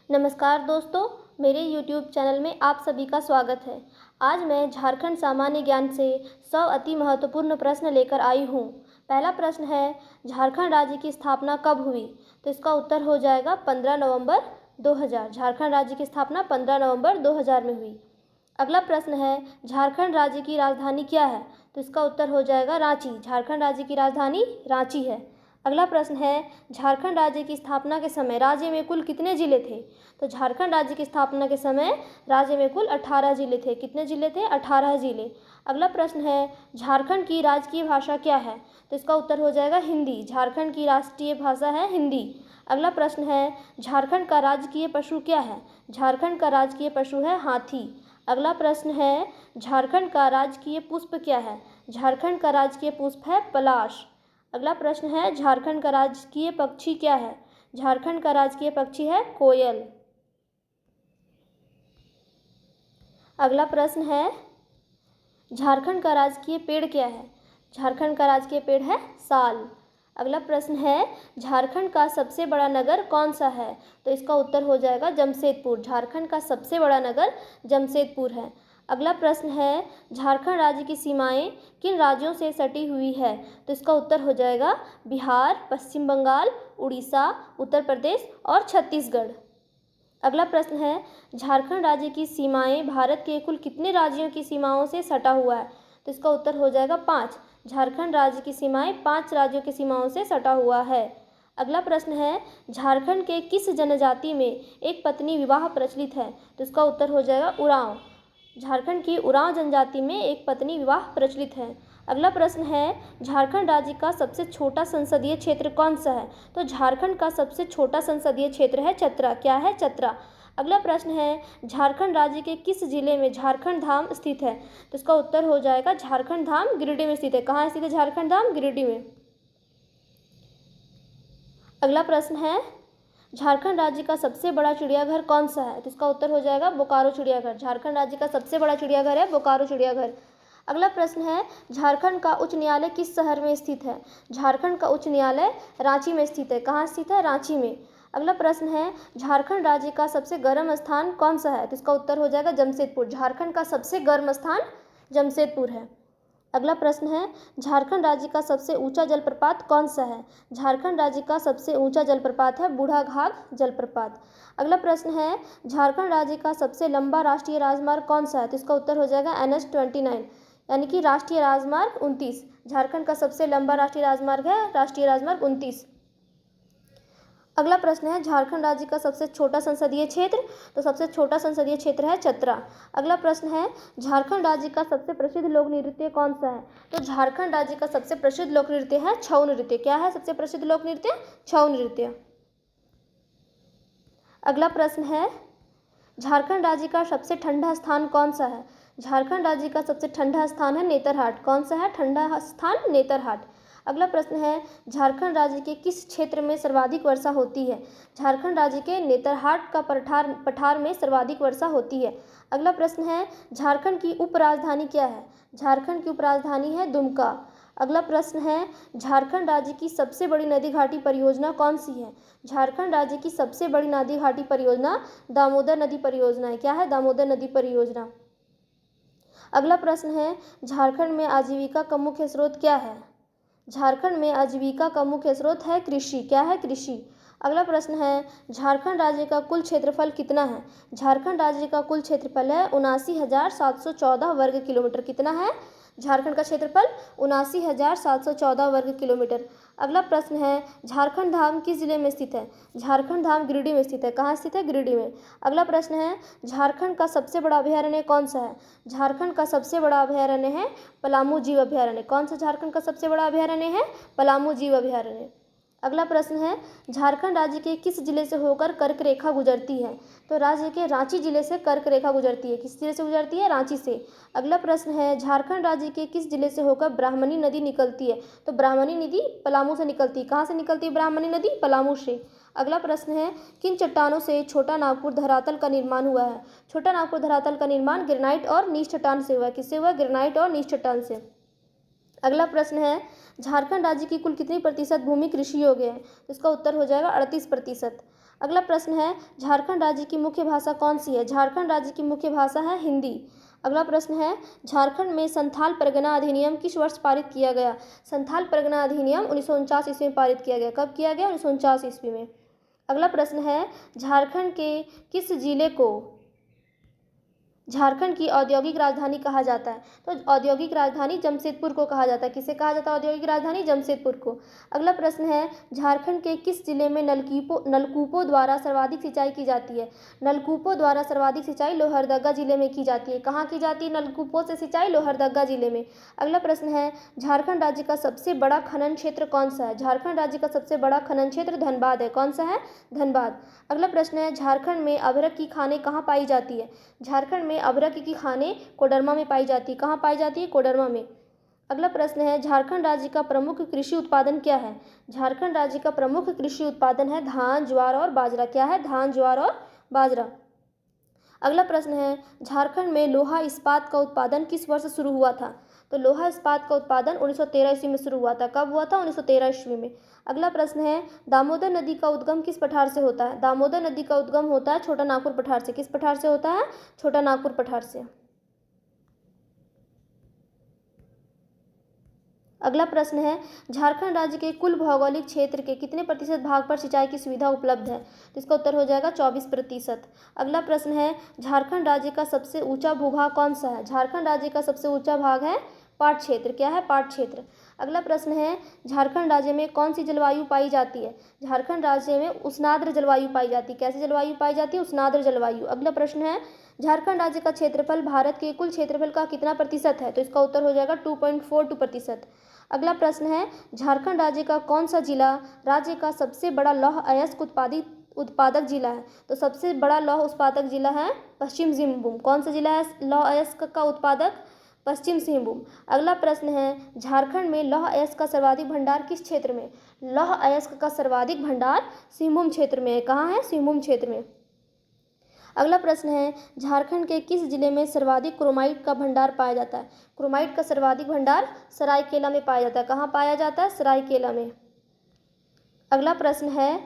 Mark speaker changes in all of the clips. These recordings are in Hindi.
Speaker 1: नमस्कार दोस्तों, मेरे YouTube चैनल में आप सभी का स्वागत है। आज मैं झारखंड सामान्य ज्ञान से 100 अति महत्वपूर्ण प्रश्न लेकर आई हूँ। पहला प्रश्न है, झारखंड राज्य की स्थापना कब हुई? तो इसका उत्तर हो जाएगा 15 नवंबर 2000। झारखंड राज्य की स्थापना 15 नवंबर 2000 में हुई। अगला प्रश्न है, झारखंड राज्य की राजधानी क्या है? तो इसका उत्तर हो जाएगा रांची। झारखंड राज्य की राजधानी रांची है। अगला प्रश्न है, झारखंड राज्य की स्थापना के समय राज्य में कुल कितने जिले थे? तो झारखंड राज्य की स्थापना के समय राज्य में कुल 18 जिले थे। कितने जिले थे? 18 जिले। अगला प्रश्न है, झारखंड की राजकीय भाषा क्या है? तो इसका उत्तर हो जाएगा हिंदी। झारखंड की राष्ट्रीय भाषा है हिंदी। अगला प्रश्न है, झारखंड का राजकीय पशु क्या है? झारखंड का राजकीय पशु है हाथी। अगला प्रश्न है, झारखंड का राजकीय पुष्प क्या है? झारखंड का राजकीय पुष्प है पलाश। अगला प्रश्न है, झारखंड का राजकीय पक्षी क्या है? झारखंड का राजकीय पक्षी है कोयल। अगला प्रश्न है, झारखंड का राजकीय पेड़ क्या है? झारखंड का राजकीय पेड़ है साल। अगला प्रश्न है, झारखंड का सबसे बड़ा नगर कौन सा है? तो इसका उत्तर हो जाएगा जमशेदपुर। झारखंड का सबसे बड़ा नगर जमशेदपुर है। अगला प्रश्न है, झारखंड राज्य की सीमाएं किन राज्यों से सटी हुई है? तो इसका उत्तर हो जाएगा बिहार, पश्चिम बंगाल, उड़ीसा, उत्तर प्रदेश और छत्तीसगढ़। अगला प्रश्न है, झारखंड राज्य की सीमाएं भारत के कुल कितने राज्यों की सीमाओं से सटा हुआ है? तो इसका उत्तर हो जाएगा 5। झारखंड राज्य की सीमाएं 5 राज्यों की सीमाओं से सटा हुआ है। अगला प्रश्न है, झारखंड के किस जनजाति में एक पत्नी विवाह प्रचलित है? तो इसका उत्तर हो जाएगा उरांव। झारखंड की उरांव जनजाति में एक पत्नी विवाह प्रचलित है। अगला प्रश्न है, झारखंड राज्य का सबसे छोटा संसदीय क्षेत्र कौन सा है? तो झारखंड का सबसे छोटा संसदीय क्षेत्र है चतरा। क्या है? चतरा। अगला प्रश्न है, झारखंड राज्य के किस जिले में झारखंड धाम स्थित है? तो इसका उत्तर हो जाएगा झारखंड धाम गिरिडीह में स्थित है। कहाँ स्थित है झारखंड धाम? गिरिडीह में। अगला प्रश्न है, झारखंड राज्य का सबसे बड़ा चिड़ियाघर कौन सा है? तो इसका उत्तर हो जाएगा बोकारो चिड़ियाघर। झारखंड राज्य का सबसे बड़ा चिड़ियाघर है बोकारो चिड़ियाघर। अगला प्रश्न है, झारखंड का उच्च न्यायालय किस शहर में स्थित है? झारखंड का उच्च न्यायालय रांची में स्थित है। कहाँ स्थित है? रांची में। अगला प्रश्न है, झारखंड राज्य का सबसे गर्म स्थान कौन सा है? तो इसका उत्तर हो जाएगा जमशेदपुर। झारखंड का सबसे गर्म स्थान जमशेदपुर है। अगला प्रश्न है, झारखंड राज्य का सबसे ऊंचा जलप्रपात कौन सा है? झारखंड राज्य का सबसे ऊंचा जलप्रपात है बूढ़ाघाघ जलप्रपात। अगला प्रश्न है, झारखंड राज्य का सबसे लंबा राष्ट्रीय राजमार्ग कौन सा है? तो इसका उत्तर हो जाएगा NH-29 यानी कि राष्ट्रीय राजमार्ग 29। झारखंड का सबसे लंबा राष्ट्रीय राजमार्ग है राष्ट्रीय राजमार्ग 29। अगला प्रश्न है, झारखंड राज्य का सबसे छोटा संसदीय क्षेत्र? तो सबसे छोटा संसदीय क्षेत्र है चतरा। अगला प्रश्न है, झारखंड राज्य का सबसे प्रसिद्ध लोक नृत्य कौन सा है? तो झारखंड राज्य का सबसे प्रसिद्ध लोक नृत्य है छऊ नृत्य। क्या है सबसे प्रसिद्ध लोक नृत्य? छऊ नृत्य। अगला प्रश्न है, झारखंड राज्य का सबसे ठंडा स्थान कौन सा है? झारखंड राज्य का सबसे ठंडा स्थान है नेतरहाट। कौन सा है ठंडा स्थान? नेतरहाट। अगला प्रश्न है, झारखंड राज्य के किस क्षेत्र में सर्वाधिक वर्षा होती है? झारखंड राज्य के नेतरहाट का पठार में सर्वाधिक वर्षा होती है। अगला प्रश्न है, झारखंड की उपराजधानी क्या है? झारखंड की उपराजधानी है दुमका। अगला प्रश्न है, झारखंड राज्य की सबसे बड़ी नदी घाटी परियोजना कौन सी है? झारखंड राज्य की सबसे बड़ी नदी घाटी परियोजना दामोदर नदी परियोजना है। क्या है? दामोदर नदी परियोजना। अगला प्रश्न है, झारखंड में आजीविका का मुख्य स्रोत क्या है? झारखंड में आजीविका का मुख्य स्रोत है कृषि। क्या है? कृषि। अगला प्रश्न है, झारखंड राज्य का कुल क्षेत्रफल कितना है? झारखंड राज्य का कुल क्षेत्रफल है 79,714 वर्ग किलोमीटर। कितना है झारखंड का क्षेत्रफल? 79,714 वर्ग किलोमीटर। अगला प्रश्न है, झारखंड धाम किस जिले में स्थित है? झारखंड धाम गिरिडीह में स्थित है। कहाँ स्थित है? गिरिडीह में। अगला प्रश्न है, झारखंड का सबसे बड़ा अभयारण्य कौन सा है? झारखंड का सबसे बड़ा अभयारण्य है पलामू जीव अभयारण्य। कौन सा झारखंड का सबसे बड़ा अभयारण्य है? पलामू जीव अभयारण्य। अगला प्रश्न है, झारखंड राज्य के किस जिले से होकर कर्क रेखा गुजरती है? तो राज्य के रांची जिले से कर्क रेखा गुजरती है। किस जिले से गुजरती है? रांची से। अगला प्रश्न है, झारखंड राज्य के किस जिले से होकर ब्राह्मणी नदी निकलती है? तो ब्राह्मणी नदी पलामू से निकलती है। कहाँ से निकलती है ब्राह्मणी नदी? पलामू से। अगला प्रश्न है, किन चट्टानों से छोटा नागपुर धरातल का निर्माण हुआ है? छोटा नागपुर धरातल का निर्माण ग्रेनाइट और नीच चट्टान से हुआ है। किससे हुआ? ग्रेनाइट और नीच चट्टान से। अगला प्रश्न है, झारखंड राज्य की कुल कितनी प्रतिशत भूमि कृषि योग्य है? तो इसका उत्तर हो जाएगा 38%। अगला प्रश्न है झारखंड राज्य की मुख्य भाषा कौन सी है? झारखंड राज्य की मुख्य भाषा है हिंदी। अगला प्रश्न है झारखंड में संथाल परगना अधिनियम किस वर्ष पारित किया गया? संथाल परगना अधिनियम 1949 ईस्वी में पारित किया गया। कब किया गया? 1949 ईस्वी में। अगला प्रश्न है झारखंड के किस जिले को झारखंड की औद्योगिक राजधानी कहा जाता है? तो औद्योगिक राजधानी जमशेदपुर को कहा जाता है। किसे कहा जाता है औद्योगिक राजधानी? जमशेदपुर को। अगला प्रश्न है झारखंड के किस जिले में नलकूपों द्वारा सर्वाधिक सिंचाई की जाती है? नलकूपों द्वारा सर्वाधिक सिंचाई लोहरदगा जिले में की जाती है। कहाँ की जाती है नलकूपों से सिंचाई? लोहरदगा जिले में। अगला प्रश्न है झारखंड राज्य का सबसे बड़ा खनन क्षेत्र कौन सा है? झारखंड राज्य का सबसे बड़ा खनन क्षेत्र धनबाद है। कौन सा है? धनबाद। अगला प्रश्न है झारखंड में अभ्रक की खानें कहाँ पाई जाती है? झारखंड में अभ्रक की खानें कोडरमा में पाई जाती है। कहाँ पाई जाती है? कोडरमा में। अगला प्रश्न है झारखंड राज्य का प्रमुख कृषि उत्पादन क्या है? झारखंड राज्य का प्रमुख कृषि उत्पादन है धान, ज्वार और बाजरा। क्या है? धान, ज्वार और बाजरा। अगला प्रश्न है झारखंड में लोहा इस्पात का उत्पादन किस वर्ष शुरू हुआ था? तो लोहा इस्पात का उत्पादन 1913 ईस्वी में शुरू हुआ था। कब हुआ था? 1913 ईस्वी में। अगला प्रश्न है दामोदर नदी का उद्गम किस पठार से होता है? दामोदर नदी का उद्गम होता है छोटा नागपुर पठार से। किस पठार से होता है? छोटा नागपुर पठार से। अगला प्रश्न है झारखंड राज्य के कुल भौगोलिक क्षेत्र के कितने प्रतिशत भाग पर सिंचाई की सुविधा उपलब्ध है? तो इसका उत्तर हो जाएगा 24%। अगला प्रश्न है झारखंड राज्य का सबसे ऊंचा भूभाग कौन सा है? झारखंड राज्य का सबसे ऊंचा भाग है पाट क्षेत्र। क्या है? पाट क्षेत्र। अगला प्रश्न है झारखंड राज्य में कौन सी जलवायु पाई जाती है? झारखंड राज्य में उष्णाद्र जलवायु पाई जाती है। कैसी जलवायु पाई जाती है? उष्णाद्र जलवायु। अगला प्रश्न है झारखंड राज्य का क्षेत्रफल भारत के कुल क्षेत्रफल का कितना प्रतिशत है? तो इसका उत्तर हो जाएगा 2.42%। अगला प्रश्न है झारखंड राज्य का कौन सा जिला राज्य का सबसे बड़ा लौह अयस्क उत्पादक जिला है? तो सबसे बड़ा लौह उत्पादक जिला है पश्चिम सिंहभूम। कौन सा जिला है लौह अयस्क का उत्पादक? पश्चिम सिंहभूम। अगला प्रश्न है झारखंड में लौह अयस्क का सर्वाधिक भंडार किस क्षेत्र में? लौह अयस्क का सर्वाधिक भंडार सिंहभूम क्षेत्र में है। कहाँ है? सिंहभूम क्षेत्र में। अगला प्रश्न है झारखंड के किस जिले में सर्वाधिक क्रोमाइट का भंडार पाया जाता है? क्रोमाइट का सर्वाधिक भंडार सरायकेला में पाया जाता है। कहाँ पाया जाता है? सरायकेला में। अगला प्रश्न है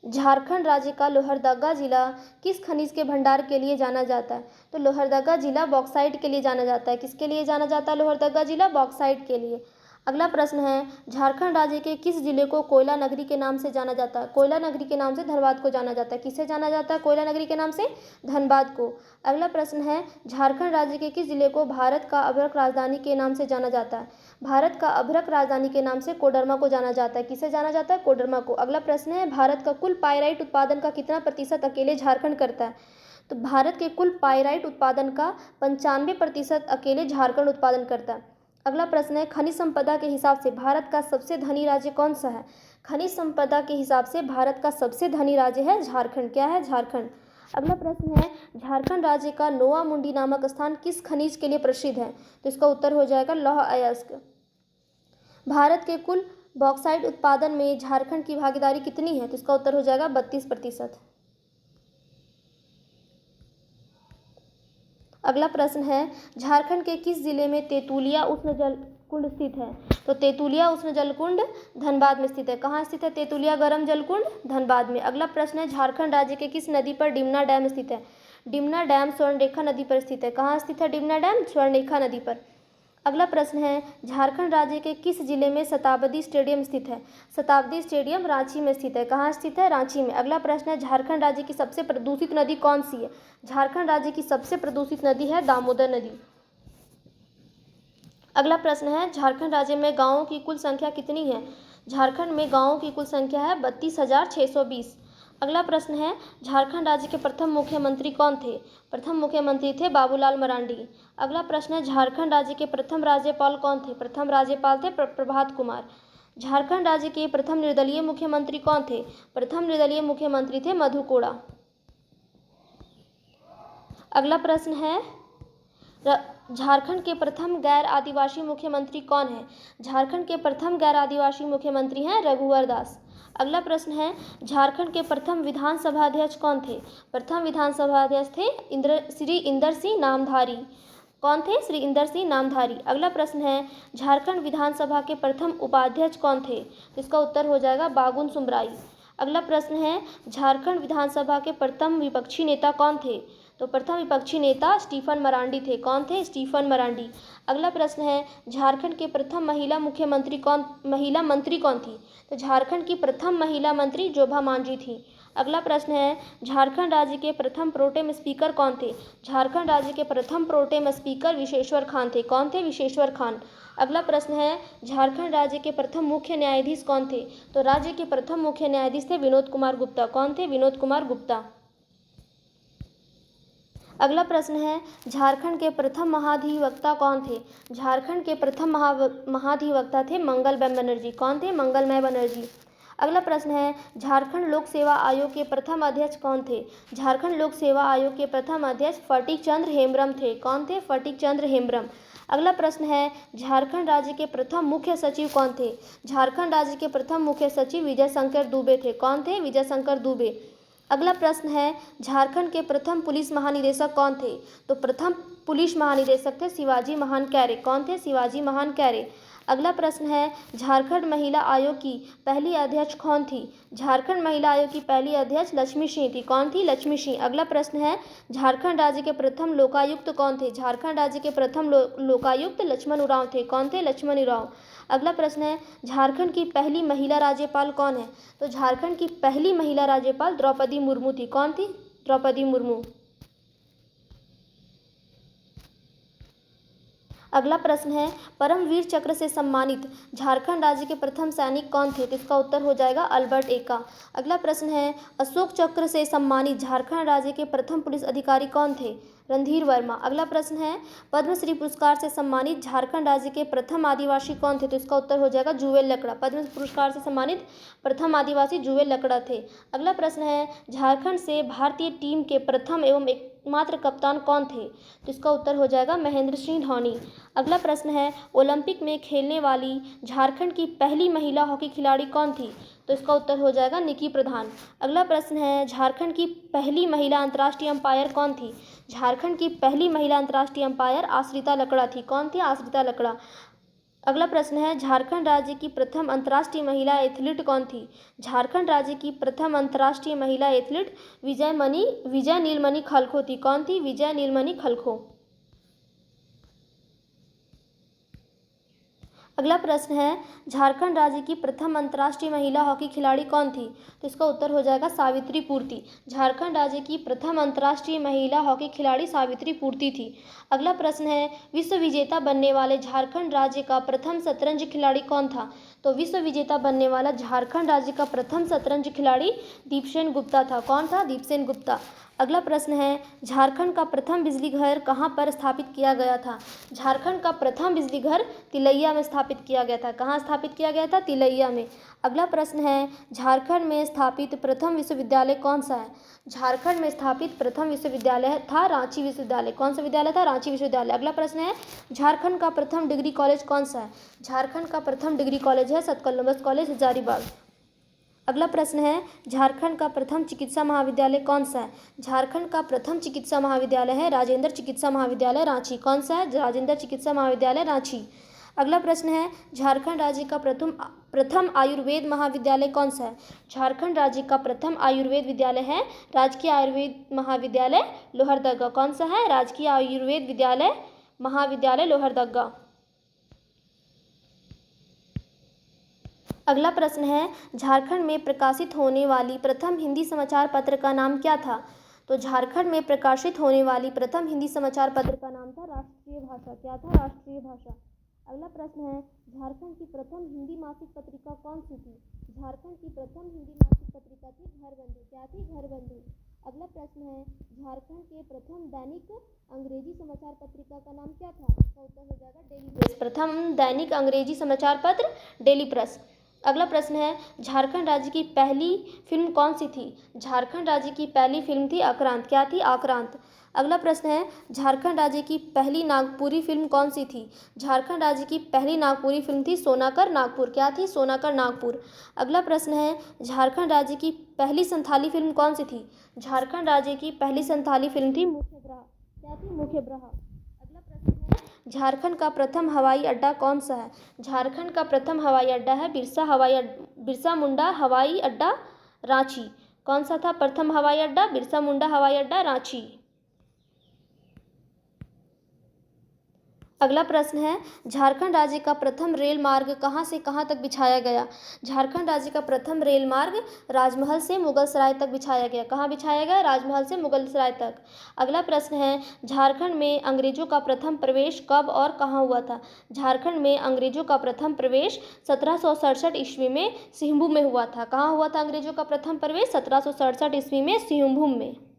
Speaker 1: झारखंड राज्य का लोहरदगा जिला किस खनिज के भंडार के लिए जाना जाता है? तो लोहरदगा जिला बॉक्साइट के लिए जाना जाता है। किसके लिए जाना जाता है लोहरदगा जिला? बॉक्साइट के लिए। अगला प्रश्न है झारखंड राज्य के किस जिले को कोयला नगरी के नाम से जाना जाता है? कोयला नगरी के नाम से धनबाद को जाना जाता है। किसे जाना जाता है कोयला नगरी के नाम से? धनबाद को। अगला प्रश्न है झारखंड राज्य के किस जिले को भारत का अभ्रक राजधानी के नाम से जाना जाता है? भारत का अभ्रक राजधानी के नाम से कोडरमा को जाना जाता है। किसे जाना जाता है? कोडरमा को। अगला प्रश्न है भारत का कुल पाइराइट उत्पादन का कितना प्रतिशत अकेले झारखंड करता है? तो भारत के कुल पाइराइट उत्पादन का 95% अकेले झारखंड उत्पादन करता है। अगला प्रश्न है खनिज संपदा के हिसाब से भारत का सबसे धनी राज्य कौन सा है? खनिज संपदा के हिसाब से भारत का सबसे धनी राज्य है झारखंड। क्या है? झारखंड। अगला प्रश्न है झारखंड राज्य का नोआ मुंडी नामक स्थान किस खनिज के लिए प्रसिद्ध है? तो इसका उत्तर हो जाएगा लौह अयस्क। भारत के कुल बॉक्साइट उत्पादन में झारखंड की भागीदारी कितनी है? तो इसका उत्तर हो जाएगा 32%। अगला प्रश्न है झारखंड के किस जिले में तेतुलिया उष्ण जल कुंड स्थित है? तो तेतुलिया उष्ण जल कुंड धनबाद में स्थित है। कहाँ स्थित है तेतुलिया गर्म जल कुंड? धनबाद में। अगला प्रश्न है झारखंड राज्य के किस नदी पर डिमना डैम स्थित है? डिमना डैम स्वर्णरेखा नदी पर स्थित है। कहाँ स्थित है डिमना डैम? स्वर्णरेखा नदी पर। अगला प्रश्न है झारखंड राज्य के किस जिले में शताब्दी स्टेडियम स्थित है? शताब्दी स्टेडियम रांची में स्थित है। कहाँ स्थित है? रांची में। अगला प्रश्न है झारखंड राज्य की सबसे प्रदूषित नदी कौन सी है? झारखंड राज्य की सबसे प्रदूषित नदी है दामोदर नदी। अगला प्रश्न है झारखंड राज्य में गाँवों की कुल संख्या कितनी है? झारखंड में गाँवों की कुल संख्या है 32,620। अगला प्रश्न है झारखंड राज्य के प्रथम मुख्यमंत्री कौन थे? प्रथम मुख्यमंत्री थे बाबूलाल मरांडी। अगला प्रश्न है झारखंड राज्य के प्रथम राज्यपाल कौन थे? प्रथम राज्यपाल थे प्रभात कुमार। झारखंड राज्य के प्रथम निर्दलीय मुख्यमंत्री कौन थे? प्रथम निर्दलीय मुख्यमंत्री थे मधु कोड़ा। अगला प्रश्न है झारखंड के प्रथम गैर आदिवासी मुख्यमंत्री कौन है? झारखंड के प्रथम गैर आदिवासी मुख्यमंत्री हैं रघुवर दास। अगला प्रश्न है झारखंड के प्रथम विधानसभा अध्यक्ष कौन थे? प्रथम विधानसभा अध्यक्ष थे श्री इंदर सिंह नामधारी। कौन थे? श्री इंदर सिंह नामधारी। अगला प्रश्न है झारखंड विधानसभा के प्रथम उपाध्यक्ष कौन थे? इसका उत्तर हो जाएगा बागुन सुमराई। अगला प्रश्न है झारखंड विधानसभा के प्रथम विपक्षी नेता कौन थे? तो प्रथम विपक्षी नेता स्टीफन मरांडी थे। कौन थे? स्टीफन मरांडी। अगला प्रश्न है झारखंड के प्रथम महिला मंत्री कौन थी? तो झारखंड की प्रथम महिला मंत्री जोभा मांझी थी। अगला प्रश्न है झारखंड राज्य के प्रथम प्रोटेम स्पीकर कौन थे? झारखंड राज्य के प्रथम प्रोटेम स्पीकर विशेश्वर खान थे। कौन थे? विशेश्वर खान। अगला प्रश्न है झारखंड राज्य के प्रथम मुख्य न्यायाधीश कौन थे? तो राज्य के प्रथम मुख्य न्यायाधीश थे विनोद कुमार गुप्ता। कौन थे? विनोद कुमार गुप्ता। अगला प्रश्न है झारखंड के प्रथम महाधिवक्ता कौन थे? झारखंड के प्रथम महाधिवक्ता थे मंगलमय बनर्जी। कौन थे? मंगलमय बनर्जी। अगला प्रश्न है झारखंड लोक सेवा आयोग के प्रथम अध्यक्ष कौन थे? झारखंड लोक सेवा आयोग के प्रथम अध्यक्ष फटिक चंद्र हेम्ब्रम थे। कौन थे? फटिक चंद्र हेम्ब्रम। अगला प्रश्न है झारखंड राज्य के प्रथम मुख्य सचिव कौन थे? झारखंड राज्य के प्रथम मुख्य सचिव विजय शंकर दुबे थे। कौन थे? विजय शंकर दुबे। अगला प्रश्न है झारखंड के प्रथम पुलिस महानिदेशक कौन थे? तो प्रथम पुलिस महानिदेशक थे शिवाजी महान कैरे। कौन थे? शिवाजी महान कैरे। अगला प्रश्न है झारखंड महिला आयोग की पहली अध्यक्ष कौन थी? झारखंड महिला आयोग की पहली अध्यक्ष लक्ष्मी सिंह थी। कौन थी? लक्ष्मी सिंह। अगला प्रश्न है झारखंड राज्य के प्रथम लोकायुक्त कौन थे? झारखंड राज्य के प्रथम लोकायुक्त लक्ष्मण उरांव थे। कौन थे? लक्ष्मण उरांव। अगला प्रश्न है झारखंड की पहली महिला राज्यपाल कौन है? तो झारखंड की पहली महिला राज्यपाल द्रौपदी मुर्मू थी। कौन थी? द्रौपदी मुर्मू। अगला प्रश्न है परमवीर चक्र से सम्मानित झारखंड राज्य के प्रथम सैनिक कौन थे? तो इसका उत्तर हो जाएगा अल्बर्ट एक्का। अगला प्रश्न है अशोक चक्र से सम्मानित झारखंड राज्य के प्रथम पुलिस अधिकारी कौन थे? रणधीर वर्मा। अगला प्रश्न है पद्मश्री पुरस्कार से सम्मानित झारखंड राज्य के प्रथम आदिवासी कौन थे? तो इसका उत्तर हो जाएगा जुवेल लकड़ा। पद्म पुरस्कार से सम्मानित प्रथम आदिवासी जुवेल लकड़ा थे। अगला प्रश्न है झारखंड से भारतीय टीम के प्रथम एवं एकमात्र कप्तान कौन थे? तो इसका उत्तर हो जाएगा महेंद्र सिंह धोनी। अगला प्रश्न है ओलंपिक में खेलने वाली झारखंड की पहली महिला हॉकी खिलाड़ी कौन थी? तो इसका उत्तर हो जाएगा निकी प्रधान। अगला प्रश्न है झारखंड की पहली महिला अंतर्राष्ट्रीय अंपायर कौन थी? झारखंड की पहली महिला अंतर्राष्ट्रीय अंपायर आश्रिता लकड़ा थी। कौन थी? आश्रिता लकड़ा। अगला प्रश्न है झारखंड राज्य की प्रथम अंतर्राष्ट्रीय महिला एथलीट कौन थी? झारखंड राज्य की प्रथम अंतर्राष्ट्रीय महिला एथलीट विजय नीलमणि खलखो थी। कौन थी? विजय नीलमणि खलखो। अगला प्रश्न है झारखंड राज्य की प्रथम अंतर्राष्ट्रीय महिला हॉकी खिलाड़ी कौन थी? तो इसका उत्तर हो जाएगा सावित्री पूर्ति। झारखंड राज्य की प्रथम अंतर्राष्ट्रीय महिला हॉकी खिलाड़ी सावित्री पूर्ति थी। अगला प्रश्न है विश्व विजेता बनने वाले झारखंड राज्य का प्रथम शतरंज खिलाड़ी कौन था? तो विश्व विजेता बनने वाला झारखंड राज्य का प्रथम शतरंज खिलाड़ी दीपसेन गुप्ता था। कौन था? दीपसेन गुप्ता। अगला प्रश्न है झारखंड का प्रथम बिजली घर कहाँ पर स्थापित किया गया था? झारखंड का प्रथम बिजली घर तिलैया में स्थापित किया गया था। कहाँ स्थापित किया गया था? तिलैया में। अगला प्रश्न है झारखंड में स्थापित प्रथम विश्वविद्यालय कौन सा है? झारखंड में स्थापित प्रथम विश्वविद्यालय था रांची विश्वविद्यालय। कौन सा विद्यालय था? रांची विश्वविद्यालय। अगला प्रश्न है झारखंड का प्रथम डिग्री कॉलेज कौन सा है? झारखंड का प्रथम डिग्री कॉलेज है सत कोलंबस कॉलेज हजारीबाग। अगला प्रश्न है झारखंड का प्रथम चिकित्सा महाविद्यालय कौन सा है? झारखंड का प्रथम चिकित्सा महाविद्यालय है राजेंद्र चिकित्सा महाविद्यालय रांची। कौन सा है? राजेंद्र चिकित्सा महाविद्यालय रांची। अगला प्रश्न है झारखंड राज्य का प्रथम आयुर्वेद महाविद्यालय कौन सा है? झारखंड राज्य का प्रथम आयुर्वेद विद्यालय है राजकीय आयुर्वेद महाविद्यालय लोहरदगा। कौन सा है? राजकीय आयुर्वेद महाविद्यालय लोहरदगा। अगला प्रश्न है झारखंड में प्रकाशित होने वाली प्रथम हिंदी समाचार पत्र का नाम क्या था? तो झारखंड में प्रकाशित होने वाली प्रथम हिंदी समाचार पत्र का नाम था राष्ट्रीय भाषा। क्या था? राष्ट्रीय भाषा। अगला प्रश्न है झारखंड की प्रथम हिंदी मासिक पत्रिका कौन सी थी? झारखंड की प्रथम हिंदी मासिक पत्रिका थी घर बंधु। क्या थी? घर बंधु। अगला प्रश्न है झारखंड के प्रथम दैनिक अंग्रेजी समाचार पत्रिका का नाम क्या था? इसका उत्तर हो जाएगा डेली प्रेस। प्रथम दैनिक अंग्रेजी समाचार पत्र डेली प्रेस। अगला प्रश्न है झारखंड राज्य की पहली फिल्म कौन सी थी? झारखंड राज्य की पहली फिल्म थी आक्रांत। क्या थी? आक्रांत। अगला प्रश्न है झारखंड राज्य की पहली नागपुरी फिल्म कौन सी थी? झारखंड राज्य की पहली नागपुरी फिल्म थी सोनाकर नागपुर। क्या थी? सोनाकर नागपुर। अगला प्रश्न है झारखंड राज्य की पहली संथाली फिल्म कौन सी थी? झारखंड राज्य की पहली संथाली फिल्म थी मुख्य ब्रह। क्या थी? मुख्य ब्रह। अगला प्रश्न है झारखंड का प्रथम हवाई अड्डा कौन सा है? झारखंड का प्रथम हवाई अड्डा है बिरसा मुंडा हवाई अड्डा रांची। कौन सा था प्रथम हवाई अड्डा? बिरसा मुंडा हवाई अड्डा, रांची। अगला प्रश्न है, झारखंड राज्य का प्रथम रेल मार्ग कहाँ से कहाँ तक बिछाया गया? झारखंड राज्य का प्रथम रेल मार्ग राजमहल से मुगलसराय तक बिछाया गया। कहाँ बिछाया गया? राजमहल से मुगलसराय तक। अगला प्रश्न है, झारखंड में अंग्रेजों का प्रथम प्रवेश कब और कहाँ हुआ था? झारखंड में अंग्रेजों का प्रथम प्रवेश 1767 ईस्वी में सिंहभूम में हुआ था। कहाँ हुआ था अंग्रेजों का प्रथम प्रवेश? 1767 ईस्वी में सिंहभूम में।